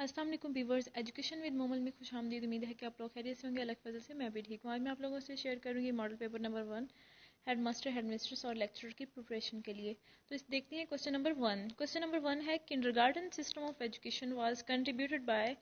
السلام علیکم viewers, education with Momal میں خوش آمدید. امید ہے کہ آپ لوگ خیریت سے ہوں گے. اللہ کے فضل سے میں بھی ٹھیک ہوں. آج میں آپ لوگوں سے شیئر کروں گی model paper number 1 head master head mistress اور لیکچرر کی پریپریشن کے لیے. تو اس دیکھتے ہیں کوسچن نمبر 1. کوسچن نمبر 1 ہے kindergarten system of education was contributed by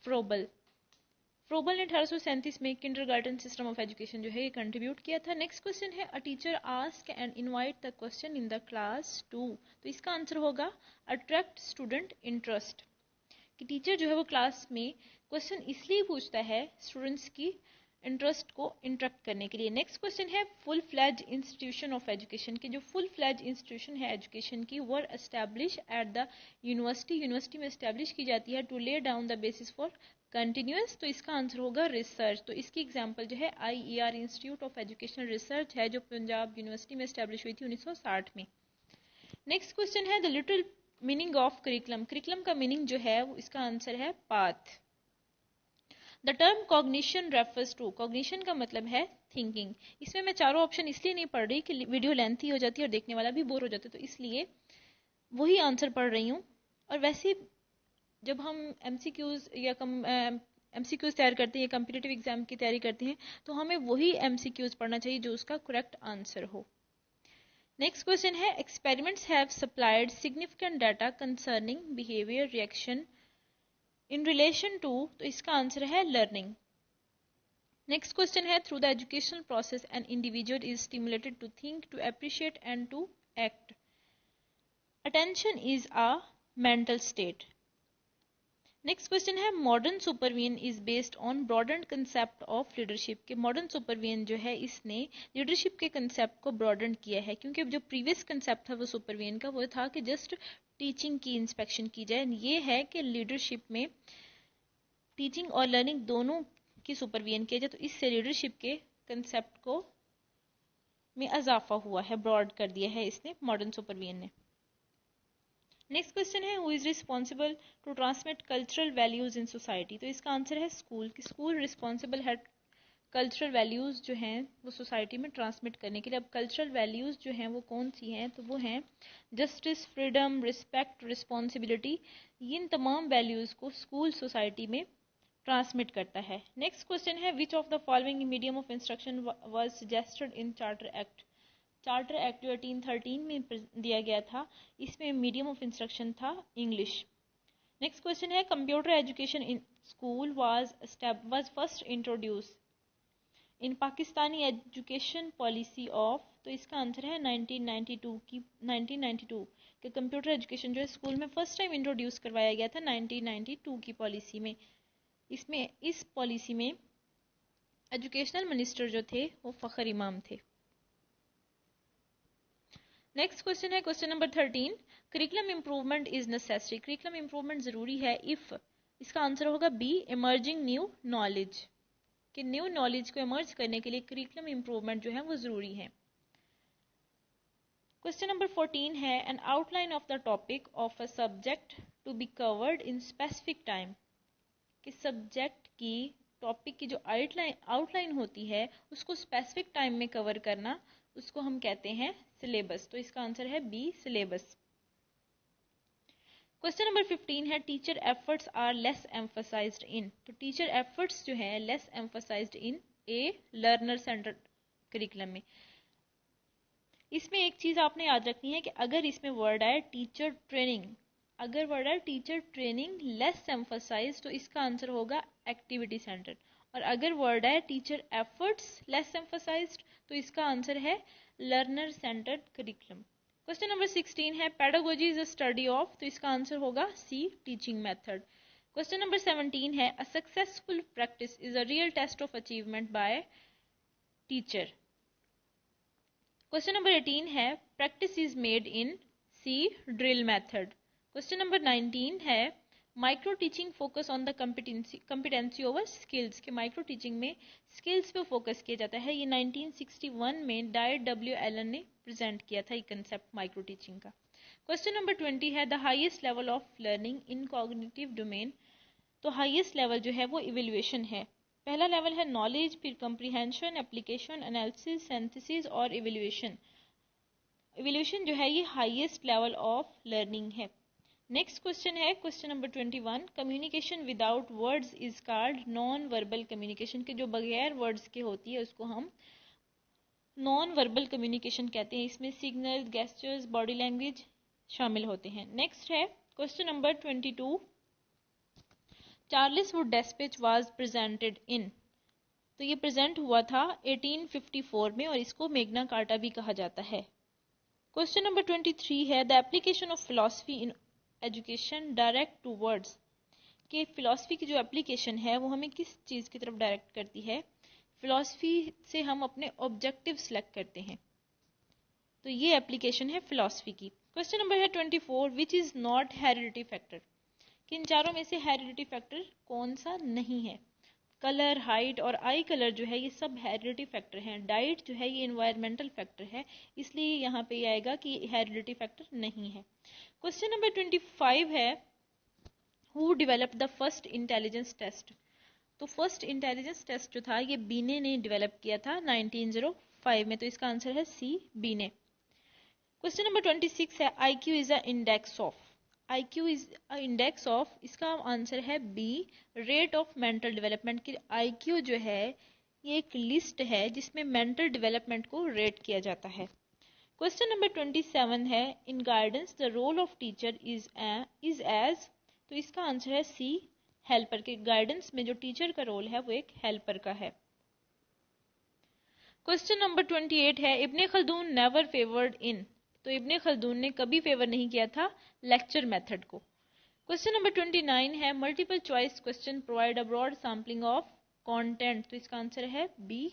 Froebel. Froebel نے 1837 میں کنڈرگارٹن سسٹم آف ایجوکیشن جو ہے یہ کنٹریبیوٹ کیا تھا. نیکسٹ کوسچن ہے a teacher ask and invite the question in the class to. تو اس کا آنسر ہوگا اٹریکٹ اسٹوڈنٹ انٹرسٹ. کہ ٹیچر جو ہے وہ کلاس میں کوسچن اس لیے پوچھتا ہے اسٹوڈنٹس کی انٹرسٹ کو انٹریکٹ کرنے کے لیے. نیکسٹ کوسچن ہے full fledge institution of education کی جو فل فلیج انسٹیٹیوشن ہے ایجوکیشن کی were establish at the university میں اسٹیبلش کی جاتی ہے to lay down the basis for continuous. تو اس کا آنسر ہوگا ریسرچ. تو اس کی ایگزامپل جو ہے IER institute of educational research ہے جو پنجاب یونیورسٹی میں اسٹیبلش ہوئی تھی 1960 میں. نیکسٹ کوسچن ہے the little meaning of curriculum. Curriculum کا میننگ جو ہے وہ اس کا آنسر ہے path. The term cognition refers to. Cognition کا مطلب ہے تھنکنگ. اس میں چاروں آپشن اس لیے نہیں پڑھ رہی کہ ویڈیو لینتھی ہو جاتی ہے اور دیکھنے والا بھی بور ہو جاتا ہے، تو اس لیے وہی آنسر پڑھ رہی ہوں. اور ویسے جب ہم MCQs یا MCQs تیار کرتے ہیں یا کمپٹیٹیو ایگزام کی تیاری کرتے ہیں تو ہمیں وہی MCQs پڑھنا چاہیے جو اس کا کریکٹ آنسر ہو. نیکسٹ کوسچن ہے experiments have supplied significant data concerning behaviour reaction in relation to. تو اس کا آنسر ہے لرننگ. نیکسٹ کوسچن ہے through the educational process an individual is stimulated to think to appreciate and to act. Attention is a mental state. Next question ہے modern supervision is based on broadened concept of leadership. کہ modern supervision جو ہے اس نے leadership کے concept کو براڈنڈ کیا ہے کیونکہ جو پریویس کنسیپٹ تھا وہ سپرویژن کا وہ تھا کہ جسٹ ٹیچنگ کی انسپیکشن کی جائے. یہ ہے کہ لیڈرشپ میں ٹیچنگ اور لرننگ دونوں کی سپرویژن کیا جائے. تو اس سے لیڈرشپ کے کنسیپٹ کو میں اضافہ ہوا ہے، براڈ کر دیا ہے اس نے ماڈرن سپرویژن نے. نیکسٹ کوسچن ہے who is responsible to transmit cultural values in society. تو اس کا آنسر ہے اسکول. کہ اسکول ریسپانسبل ہے کلچرل ویلیوز جو ہیں وہ سوسائٹی میں ٹرانسمٹ کرنے کے لیے. اب کلچرل ویلیوز جو ہیں وہ کون سی ہیں؟ تو وہ ہیں جسٹس، فریڈم، رسپیکٹ، رسپانسبلٹی. ان تمام ویلیوز کو اسکول سوسائٹی میں ٹرانسمٹ کرتا ہے. نیکسٹ کوسچن ہے which of the following medium of instruction was suggested in charter act. Charter act جو 1813 میں دیا گیا تھا اس میں میڈیم آف انسٹرکشن تھا انگلش. نیکسٹ کوسچن ہے computer education in school was first introduce in Pakistani education policy of. تو اس کا آنسر ہے 1992 کہ کمپیوٹر ایجوکیشن جو ہے اسکول میں فرسٹ ٹائم انٹروڈیوس کروایا گیا تھا 1992 کی پالیسی میں. اس پالیسی میں ایجوکیشنل منسٹر جو تھے وہ فخر امام تھے. نیکسٹ کوسچن ہے question number 13 curriculum improvement is necessary. Curriculum improvement ضروری ہے اف. اس کا آنسر ہوگا بی ایمرجنگ نیو نالج. کہ نیو نالج کو ایمرج کرنے کے لیے کریکلم امپروومنٹ جو ہے وہ ضروری ہے. کوسچن نمبر 14 ہے an outline of the topic of a subject to be covered in specific time. کہ سبجیکٹ کی ٹاپک کی جو آؤٹ لائن ہوتی ہے اس کو اسپیسیفک ٹائم میں کور کرنا اس کو ہم کہتے ہیں سلیبس. تو اس کا آنسر ہے بی سلیبس. کوسچن نمبر 15 ہے teacher efforts are less emphasised in. تو ٹیچر ایفرٹس جو ہے less emphasised in a learner centred curriculum میں. اس میں ایک چیز آپ نے یاد رکھنی ہے کہ اگر اس میں ورڈ آئے ٹیچر ٹریننگ، اگر ورڈ آئے ٹیچر ٹریننگ لیس ایمفسائز تو اس کا آنسر ہوگا ایکٹیویٹی سینٹرڈ. اور اگر ورڈ آئے ٹیچر ایفرٹس لیس ایمفسائزڈ تو اس کا آنسر ہے learner centred curriculum. Question number 16 ہے pedagogy is a study of. تو اس کا آنسر ہوگا C teaching method. Question number 17 ہے a successful practice is a real test of achievement by teacher. Question number 18 ہے practice is made in C drill method. Question number 19 ہے micro teaching focus on the competency over skills. کے micro teaching میں skills پہ focus کیا جاتا ہے. یہ 1961 میں ڈائٹ ڈبلیو ایلن نے پریزنٹ کیا تھا یہ کنسیپٹ مائکرو ٹیچنگ کا. کوسچن نمبر 20 ہے the highest level of learning in cognitive domain. تو ہائیسٹ لیول جو ہے وہ ایویلویشن ہے. پہلا لیول ہے نالج، پھر کمپریہنشن، اپلیکیشن، انالیسس، سینتھسس اور ایویلویشن. ایویلویشن جو ہے یہ ہائیسٹ لیول آف لرننگ ہے. नेक्स्ट क्वेश्चन है question number 21, communication without words is called non verbal communication, के जो बगैर वर्ड्स के होती है उसको हम नॉन वर्बल कम्युनिकेशन कहते हैं। इसमें सिग्नल, गेस्चर्स, बॉडी लैंग्वेज शामिल होते हैं। नेक्स्ट है question number 22, Charles Wood despatch was presented in, तो ये प्रेजेंट हुआ था 1854 में और इसको मेग्ना कार्टा भी कहा जाता है। क्वेश्चन नंबर 23 है the application of philosophy in education direct to words, कि फिलॉसफी की जो एप्लीकेशन है वो हमें किस चीज़ की तरफ डायरेक्ट करती है। फिलॉसफी से हम अपने ऑब्जेक्टिव सेलेक्ट करते हैं, तो ये एप्लीकेशन है फिलॉसफी की। क्वेश्चन नंबर है 24, which is not heredity factor, कि इन चारों में से हेरिडिटी फैक्टर कौन सा नहीं है। कलर, हाइट और आई कलर जो है ये सब हेरिडिटी फैक्टर हैं। डाइट जो है ये इन्वायरमेंटल फैक्टर है, इसलिए यहाँ पे ये आएगा कि हेरिडिटी फैक्टर नहीं है। क्वेश्चन नंबर 25 है who developed the first intelligence test, तो फर्स्ट इंटेलिजेंस टेस्ट जो था ये बीने ने डेवलप किया था 1905 में, तो इसका आंसर है सी, बीने। क्वेश्चन नंबर 26 है IQ is a index of, IQ is a index of, इसका आंसर है B, rate of mental development, की IQ जो है ये एक लिस्ट है जिसमें मेंटल डेवलपमेंट को रेट किया जाता है। क्वेश्चन नंबर 27 है in guidance the role of teacher is as, तो इसका आंसर है सी, हेल्पर, के गाइडेंस में जो टीचर का रोल है वो एक हेल्पर का है। क्वेश्चन नंबर 28 है इब्ने खल्दून नेवर फेवर्ड इन, तो इब्ने खल्दून ने कभी फेवर नहीं किया था लेक्चर मेथड को। क्वेश्चन नंबर 29 है multiple choice question provide a broad sampling of content, तो इसका आंसर है बी,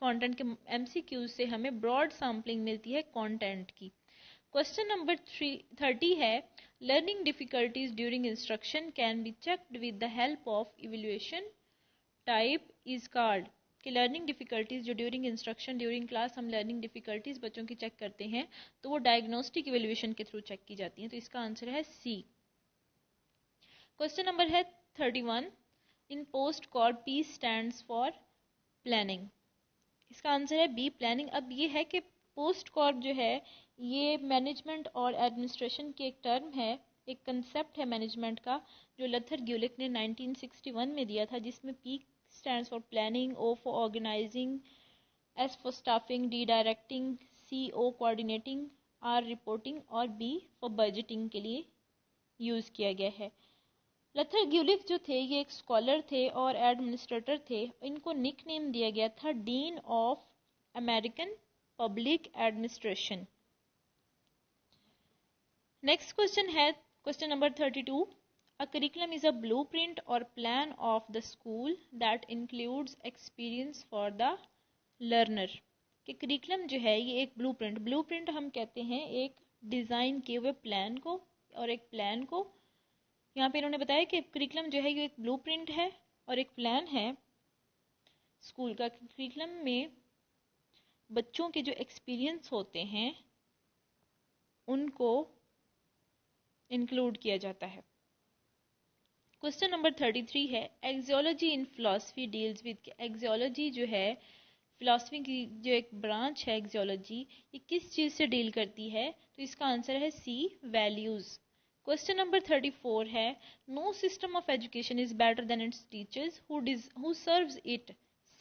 कंटेंट के MCQs से हमें ब्रॉड सैम्पलिंग मिलती है कंटेंट की। क्वेश्चन नंबर 30 है learning difficulties during instruction can be checked with the help of evaluation type is called, कि लर्निंग डिफिकल्टीज जो ड्यूरिंग इंस्ट्रक्शन, ड्यूरिंग क्लास हम लर्निंग डिफिकल्टीज बच्चों की चेक करते हैं तो वो डायग्नोस्टिक इवैल्यूएशन के थ्रू चेक की जाती हैं, तो इसका आंसर है सी। क्वेश्चन नंबर है 31, in POSDCORB P stands for planning, इसका आंसर है बी, प्लानिंग। अब ये है कि पोस्ट कॉर्प जो है ये मैनेजमेंट और एडमिनिस्ट्रेशन की एक टर्म है, एक कंसेप्ट है मैनेजमेंट का, जो लथर ग्यूलिक ने 1961 में दिया था, जिसमें P stands for planning, O for organising, S for staffing, D directing, C O coordinating, R reporting और B फॉर बजटिंग के लिए यूज़ किया गया है। लथर ग्यूलिक जो थे ये एक स्कॉलर थे और एडमिनिस्ट्रेटर थे, इनको निक नेम दिया गया था dean of American public administration. Next question है question number 32, a curriculum is a blueprint or plan of the school that includes experience for the learner, कि करिकुलम जो है ये एक ब्लूप्रिंट, ब्लूप्रिंट हम कहते हैं एक डिज़ाइन किए हुए प्लान को, और एक प्लान को यहाँ पे इन्होंने बताया कि करिकुलम जो है ये एक ब्लूप्रिंट है और एक प्लान है स्कूल का। करिकुलम में बच्चों के जो एक्सपीरियंस होते हैं उनको इंक्लूड किया जाता है। क्वेश्चन नंबर 33 है axiology in philosophy deals with, axiology जो है फिलॉसफी की जो एक ब्रांच है एक्सियोलॉजी, ये किस चीज़ से डील करती है, तो इसका आंसर है सी, वैल्यूज़। क्वेश्चन नंबर 34 है no system of education is better than its teachers who serves it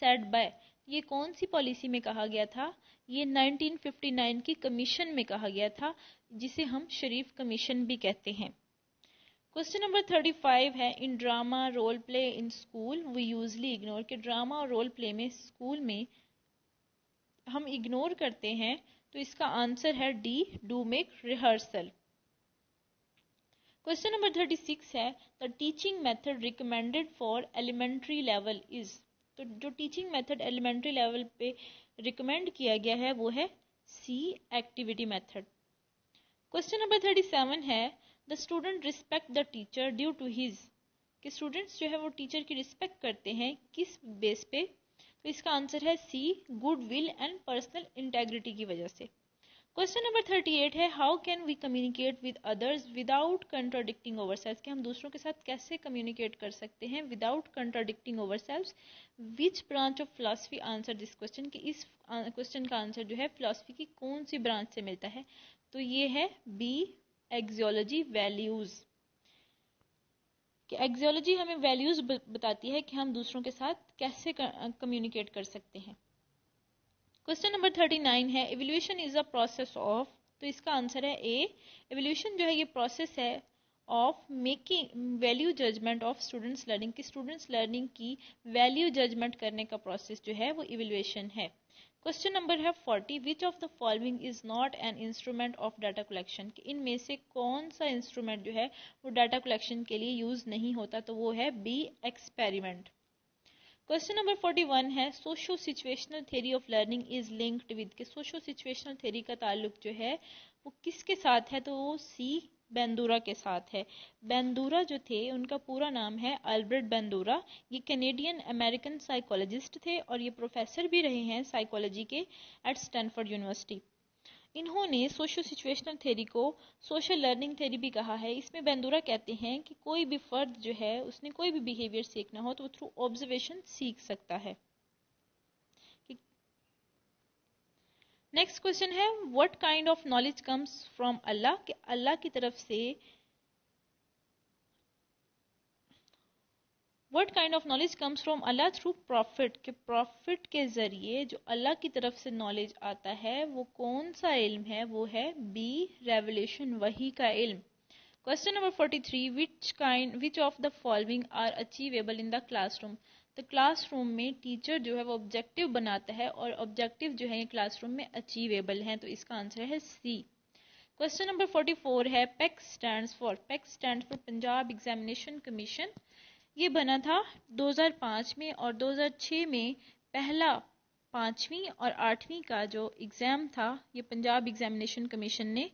said by, ये कौन सी पॉलिसी में कहा गया था, ये 1959 की कमीशन में कहा गया था, जिसे हम शरीफ कमीशन भी कहते हैं। क्वेश्चन नंबर 35 है in drama role play in school we usually ignore, के ड्रामा और रोल प्ले में स्कूल में हम इग्नोर करते हैं, तो इसका आंसर है D, do make rehearsal. Question number 36 है the teaching method recommended for elementary level is, तो जो टीचिंग मेथड एलिमेंट्री लेवल पे रिकमेंड किया गया है वो है C, activity method. Question number 37 है the student respect the teacher due to his, कि स्टूडेंट्स जो है वो टीचर की रिस्पेक्ट करते हैं किस बेस पे, तो इसका आंसर है C, goodwill and personal integrity की वजह से। क्वेश्चन नंबर 38 है how can we communicate with others without contradicting ourselves, कि हम दूसरों के साथ कैसे कम्युनिकेट कर सकते हैं without contradicting ourselves. Which branch of philosophy answer this question, कि इस क्वेश्चन का आंसर जो है फिलॉसफी की कौन सी ब्रांच से मिलता है, तो ये है बी, एक्सियोलॉजी वैल्यूज, कि एक्सियोलॉजी हमें वैल्यूज बताती है कि हम दूसरों के साथ कैसे कम्युनिकेट कर सकते हैं। क्वेश्चन नंबर 39 है evolution is a process of, तो इसका आंसर है ए, इवोल्यूशन जो है ये प्रोसेस है of making value judgement of students learning, कि स्टूडेंट्स लर्निंग की वैल्यू जजमेंट करने का प्रोसेस जो है वो इवोल्यूशन है। क्वेश्चन नंबर है 40, विच of the following is not an instrument of data collection, कि इनमें से कौन सा इंस्ट्रूमेंट जो है वो डाटा कलेक्शन के लिए यूज नहीं होता, तो वो है बी, एक्सपेरिमेंट। क्वेश्चन नंबर 41 है socio situational theory of learning is linked with, के सोशो सिचुएशनल थ्योरी का ताल्लुक जो है वो किसके साथ है, तो वो सी, बेंदूरा के साथ है। बेंदूरा जो थे उनका पूरा नाम है अल्बर्ट बेंदूरा, ये कैनेडियन अमेरिकन साइकोलॉजिस्ट थे और ये प्रोफेसर भी रहे हैं साइकोलॉजी के एट स्टैनफोर्ड यूनिवर्सिटी। इन्होंने सोशो सिचुएशनल थ्योरी को सोशल लर्निंग थ्योरी भी कहा है। इसमें बेंदूरा कहते हैं कि कोई भी फर्द जो है उसने कोई भी बिहेवियर सीखना हो तो वो थ्रू ऑब्जर्वेशन सीख सकता है। नेक्स्ट क्वेश्चन है what kind of knowledge comes from Allah, कि अल्लाह की तरफ से what kind of knowledge comes from Allah through prophet, के प्रॉफिट के जरिए जो अल्लाह की तरफ से नॉलेज आता है वो कौन सा इल्म है, वो है बी, रेवलेशन, वही का इल्म। Question number 43, which of the following are achievable in the classroom, तो क्लासरूम में टीचर जो है वो ऑब्जेक्टिव बनाता है और ऑब्जेक्टिव जो है क्लासरूम में अचीवेबल है, तो इसका आंसर है सी। क्वेश्चन नंबर 44 है pack stands for, pack stand for Punjab examination commission, ये बना था 2005 में और 2006 में पहला 5वीं और 8वीं का जो एग्ज़ाम था ये पंजाब एग्जामिनेशन कमीशन ने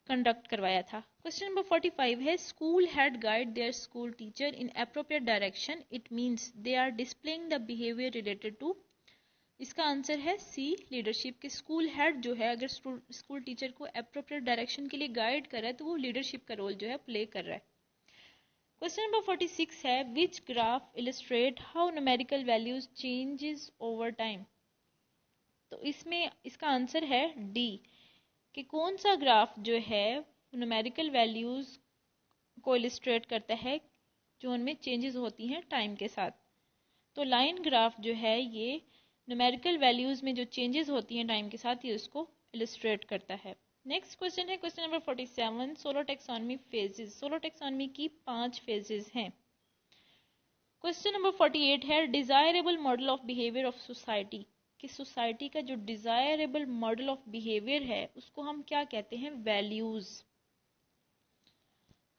कंडक्ट करवाया था। क्वेश्चन नंबर 45 है school head guide their school teacher in appropriate direction, it means they are displaying the behaviour related to, इसका आंसर है सी, लीडरशिप, के स्कूल हेड जो है अगर स्कूल टीचर को एप्रोप्रिएट डायरेक्शन के लिए गाइड कर रहा है तो वो लीडरशिप का रोल जो है प्ले कर रहा है। क्वेश्चन नंबर 46 है which graph illustrate how numerical values changes over time, तो इसमें इसका आंसर है डी, कि कौन सा ग्राफ जो है न्यूमेरिकल वैल्यूज को इलस्ट्रेट करता है जो उनमें चेंजेस होती हैं टाइम के साथ, तो लाइन ग्राफ जो है ये न्यूमेरिकल वैल्यूज में जो चेंजेस होती हैं टाइम के साथ ये उसको इलस्ट्रेट करता है। नेक्स्ट क्वेश्चन है question number 47, solo taxonomy phases, solo taxonomy की 5 फेजेस हैं। क्वेश्चन नंबर 48 है desirable model of behaviour of society, कि सोसाइटी का जो डिजायरेबल मॉडल ऑफ बिहेवियर है उसको हम क्या कहते हैं, वैल्यूज।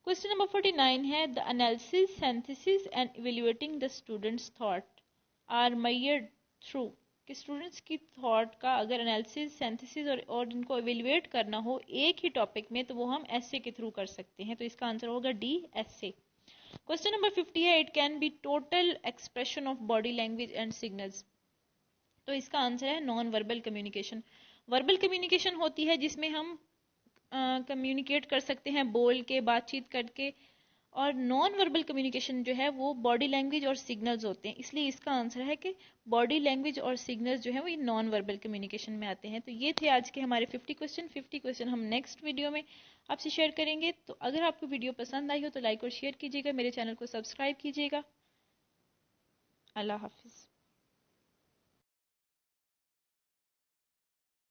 क्वेश्चन नंबर 49 है the analysis, synthesis and evaluating the students thought are measured through, कि स्टूडेंट्स की थॉट का अगर एनालिसिस, सिंथेसिस और इनको इवैल्यूएट करना हो एक ही टॉपिक में तो वो हम ऐसे के थ्रू कर सकते हैं, तो इसका आंसर होगा डी, ऐसे। क्वेश्चन नंबर 50 है it can be total expression of body language and signals, तो इसका आंसर है non verbal communication. Verbal communication होती है जिसमें हम कम्युनिकेट कर सकते हैं बोल के, बातचीत करके, और नॉन वर्बल कम्युनिकेशन जो है वो बॉडी लैंग्वेज और सिग्नल्स होते हैं, इसलिए इसका आंसर है कि बॉडी लैंग्वेज और सिग्नल्स जो है वो ये नॉन वर्बल कम्युनिकेशन में आते हैं। तो ये थे आज के हमारे 50 क्वेश्चन हम नेक्स्ट वीडियो में आपसे शेयर करेंगे। तो अगर आपको वीडियो पसंद आई हो तो लाइक और शेयर कीजिएगा, मेरे चैनल को सब्सक्राइब कीजिएगा। अल्लाह हाफिज़।